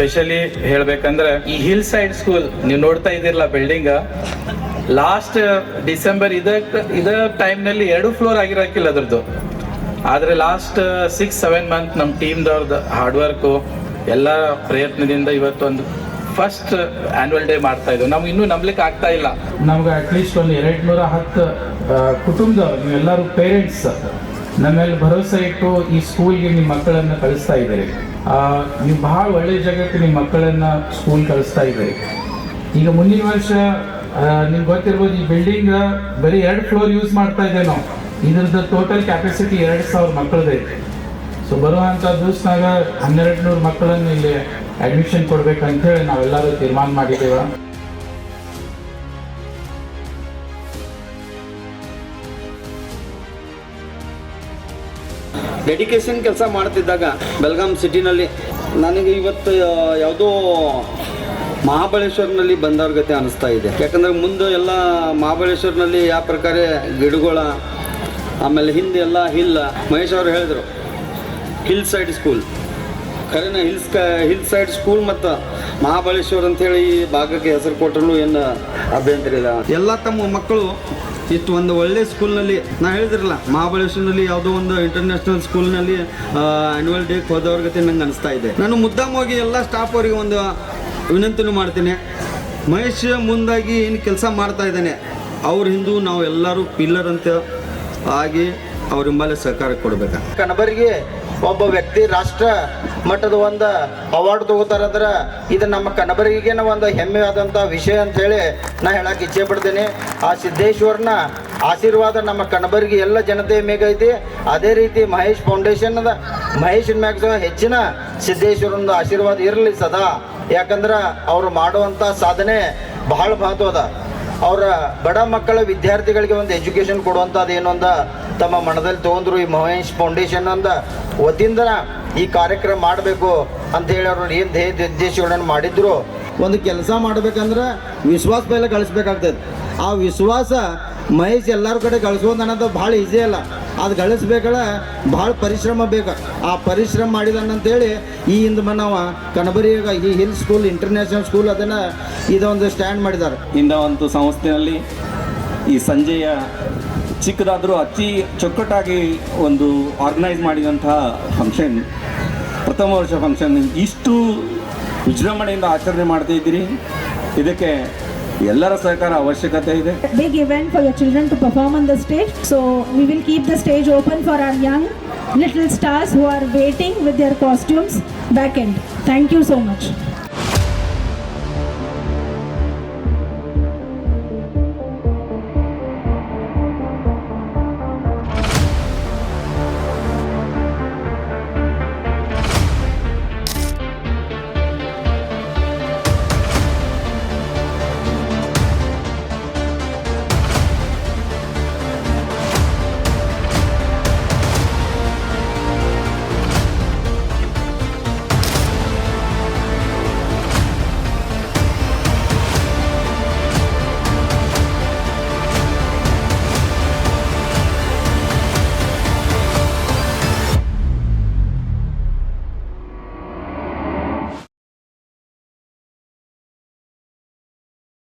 Specially ಹೇಳ್ಬೇಕಂದ್ರೆ ಈ hill side school ನೀವು ನೋಡ್ತಾ ಇದ್ದೀರಲ್ಲ ಬಿಲ್ಡಿಂಗ್, ಲಾಸ್ಟ್ ಡಿಸೆಂಬರ್ ಇದ ಟೈಮ್ನಲ್ಲಿ 2 ಫ್ಲೋರ್ ಆಗಿರಕ್ಕಿಲ್ಲ ಅದ್ರದ್ದು. ಆದರೆ ಲಾಸ್ಟ್ 6-7 ಮಂತ್ ನಮ್ಮ ಟೀಮ್ದವ್ರದ್ದು ಹಾರ್ಡ್ ವರ್ಕು ಎಲ್ಲ ಪ್ರಯತ್ನದಿಂದ ಇವತ್ತೊಂದು ಫಸ್ಟ್ ಆನ್ಯುವಲ್ ಡೇ ಮಾಡ್ತಾ ಇದ್ದೀವಿ. ನಮ್ಗೆ ಇನ್ನೂ ನಂಬಲಿಕ್ಕೆ ಆಗ್ತಾ ಇಲ್ಲ. ನಮ್ಗೆ ಅಟ್ಲೀಸ್ಟ್ ಒಂದು 210 ಕುಟುಂಬದವ್ರು, ನೀವೆಲ್ಲರೂ ಪೇರೆಂಟ್ಸ್ ನಮ್ಮ ಮೇಲೆ ಭರವಸೆ ಇಟ್ಟು ಈ ಸ್ಕೂಲ್ಗೆ ನಿಮ್ಮ ಮಕ್ಕಳನ್ನು ಕಳಿಸ್ತಾ ಇದ್ದೀರಿ. ನೀವು ಬಹಳ ಒಳ್ಳೆಯ ಜಾಗಕ್ಕೆ ನಿಮ್ಮ ಮಕ್ಕಳನ್ನು ಸ್ಕೂಲ್ ಕಳಿಸ್ತಾ ಇದ್ದೀರಿ. ಈಗ ಮುಂದಿನ ವರ್ಷ ನಿಮ್ಗೆ ಗೊತ್ತಿರ್ಬೋದು, ಈ ಬಿಲ್ಡಿಂಗ್ ಬರೀ 2 ಫ್ಲೋರ್ ಯೂಸ್ ಮಾಡ್ತಾ ಇದ್ದೇವೆ ನಾವು. ಇದ್ರದ್ದು ಟೋಟಲ್ ಕ್ಯಾಪಾಸಿಟಿ 2000 ಮಕ್ಕಳದೇ. ಸೊ ಬರುವಂಥ ದಿವಸನಾಗ 1200 ಮಕ್ಕಳನ್ನು ಇಲ್ಲಿ ಅಡ್ಮಿಷನ್ ಕೊಡ್ಬೇಕಂತೇಳಿ ನಾವೆಲ್ಲರೂ ತೀರ್ಮಾನ ಮಾಡಿದ್ದೇವೆ. ಡೆಡಿಕೇಶನ್ ಕೆಲಸ ಮಾಡ್ತಿದ್ದಾಗ ಬೆಳಗಾಂ ಸಿಟಿನಲ್ಲಿ ನನಗೆ ಇವತ್ತು ಯಾವುದೋ ಮಹಾಬಳೇಶ್ವರನಲ್ಲಿ ಬಂದವ್ರ ಗತೆ ಅನಿಸ್ತಾ ಇದೆ. ಯಾಕಂದರೆ ಮುಂದೆ ಎಲ್ಲ ಮಹಾಬಳೇಶ್ವರನಲ್ಲಿ ಯಾವ ಪ್ರಕಾರ ಗಿಡಗಳ, ಆಮೇಲೆ ಹಿಂದೆ ಎಲ್ಲ ಮಹೇಶ್ ಅವರು ಹೇಳಿದರು ಹಿಲ್ ಸೈಡ್ ಸ್ಕೂಲ್, ಖರೇನ ಹಿಲ್ ಸೈಡ್ ಸ್ಕೂಲ್ ಮತ್ತು ಮಹಾಬಳೇಶ್ವರ ಅಂಥೇಳಿ ಈ ಭಾಗಕ್ಕೆ ಹೆಸರು ಕೊಟ್ಟರು ಏನು ಅಭ್ಯಂತರ ಇಲ್ಲ. ಎಲ್ಲ ತಮ್ಮ ಮಕ್ಕಳು ಇಷ್ಟು ಒಂದು ಒಳ್ಳೆ ಸ್ಕೂಲ್ನಲ್ಲಿ, ನಾ ಹೇಳಿದ್ರಲ್ಲ ಮಹಾಬಳೇಶ್ವರನಲ್ಲಿ ಯಾವುದೋ ಒಂದು ಇಂಟರ್ನ್ಯಾಷನಲ್ ಸ್ಕೂಲ್ನಲ್ಲಿ ಆ್ಯನ್ಯುವಲ್ ಡೇಗೆ ಹೋದವ್ರ ಗತಿ ನಂಗೆ ಅನಿಸ್ತಾ ಇದೆ. ನಾನು ಮುದ್ದಾಮೋಗಿ ಎಲ್ಲ ಸ್ಟಾಫ್ ಅವರಿಗೆ ಒಂದು ವಿನಂತಿನೂ ಮಾಡ್ತೀನಿ. ಮಹೇಶ್ ಮುಂದಾಗಿ ಏನು ಕೆಲಸ ಮಾಡ್ತಾ ಇದ್ದಾನೆ, ಅವ್ರ ಹಿಂದೂ ನಾವು ಎಲ್ಲರೂ ಪಿಲ್ಲರ್ ಅಂತ ಆಗಿ ಅವ್ರ ಹಿಂಬಾಲೆ ಸಹಕಾರ ಕೊಡಬೇಕು. ಕಣಬರಿಗೆ ಒಬ್ಬ ವ್ಯಕ್ತಿ ರಾಷ್ಟ್ರ ಮಟ್ಟದ ಒಂದು ಅವಾರ್ಡ್ ತಗೋತಾರಂದ್ರೆ ಇದು ನಮ್ಮ ಕಣಬರಿಗೇನ ಒಂದು ಹೆಮ್ಮೆ ಆದಂಥ ವಿಷಯ ಅಂಥೇಳಿ ನಾ ಹೇಳಕ್ಕೆ ಇಚ್ಛೆ ಪಡ್ತೀನಿ. ಆ ಸಿದ್ದೇಶ್ವರನ ಆಶೀರ್ವಾದ ನಮ್ಮ ಕಣಬರಿಗೆ ಎಲ್ಲ ಜನತೆಯ ಮೇಗ ಐತಿ. ಅದೇ ರೀತಿ ಮಹೇಶ್ ಫೌಂಡೇಶನ್ದ ಮಹೇಶನ ಮ್ಯಾಗ ಹೆಚ್ಚಿನ ಸಿದ್ದೇಶ್ವರನ ಆಶೀರ್ವಾದ ಇರಲಿ ಸದಾ. ಯಾಕಂದ್ರೆ ಅವರು ಮಾಡುವಂಥ ಸಾಧನೆ ಬಹಳ ಮಹತ್ವದ. ಅವರ ಬಡ ಮಕ್ಕಳ ವಿದ್ಯಾರ್ಥಿಗಳಿಗೆ ಒಂದು ಎಜುಕೇಷನ್ ಕೊಡುವಂಥದ್ದು ಏನೊಂದ ತಮ್ಮ ಮನದಲ್ಲಿ ತೊಗೊಂಡ್ರು. ಈ ಮಹೇಶ್ ಫೌಂಡೇಶನ್ ಅಂದ ವತಿಯಿಂದ ಈ ಕಾರ್ಯಕ್ರಮ ಮಾಡಬೇಕು ಅಂಥೇಳಿ ಅವರು ಏನು ಉದ್ದೇಶಗಳನ್ನು ಮಾಡಿದ್ರು. ಒಂದು ಕೆಲಸ ಮಾಡಬೇಕಂದ್ರೆ ವಿಶ್ವಾಸ ಮೇಲೆ ಗಳಿಸ್ಬೇಕಾಗ್ತದೆ. ಆ ವಿಶ್ವಾಸ ಮಹೇಶ್ ಎಲ್ಲರ ಕಡೆ ಗಳಿಸೋದು ಅನ್ನೋದು ಭಾಳ ಈಸಿ ಅಲ್ಲ. ಅದು ಗಳಿಸ್ಬೇಕಲ್ಲ ಭಾಳ ಪರಿಶ್ರಮ ಬೇಕು. ಆ ಪರಿಶ್ರಮ ಮಾಡಿದನಂತೇಳಿ ಈ ಹಿಂದೆ ನಾವು ಕಣಬರಿಯಾಗ ಈ ಹಿಲ್ ಸ್ಕೂಲ್ ಇಂಟರ್ನ್ಯಾಷನಲ್ ಸ್ಕೂಲ್ ಅದನ್ನು ಇದೊಂದು ಸ್ಟ್ಯಾಂಡ್ ಮಾಡಿದ್ದಾರೆ. ಇಂಥ ಒಂದು ಸಂಸ್ಥೆಯಲ್ಲಿ ಈ ಸಂಜೆಯ ಚಿಕ್ಕದಾದರೂ ಅತಿ ಚೊಕ್ಕಟಾಗಿ ಒಂದು ಆರ್ಗನೈಸ್ ಮಾಡಿದಂತಹ ಫಂಕ್ಷನ್, ಪ್ರಥಮ ವರ್ಷ ಫಂಕ್ಷನ್ ಇಷ್ಟು ವಿಜೃಂಭಣೆಯಿಂದ ಆಚರಣೆ ಮಾಡ್ತಾ ಇದ್ದೀರಿ. ಇದಕ್ಕೆ ಎಲ್ಲರ ಸಹಕಾರ ಅವಶ್ಯಕತೆ ಇದೆ. Big event for your children to perform on the stage. So we will keep the stage open for our young little stars who are waiting with their costumes back end. Thank you so much.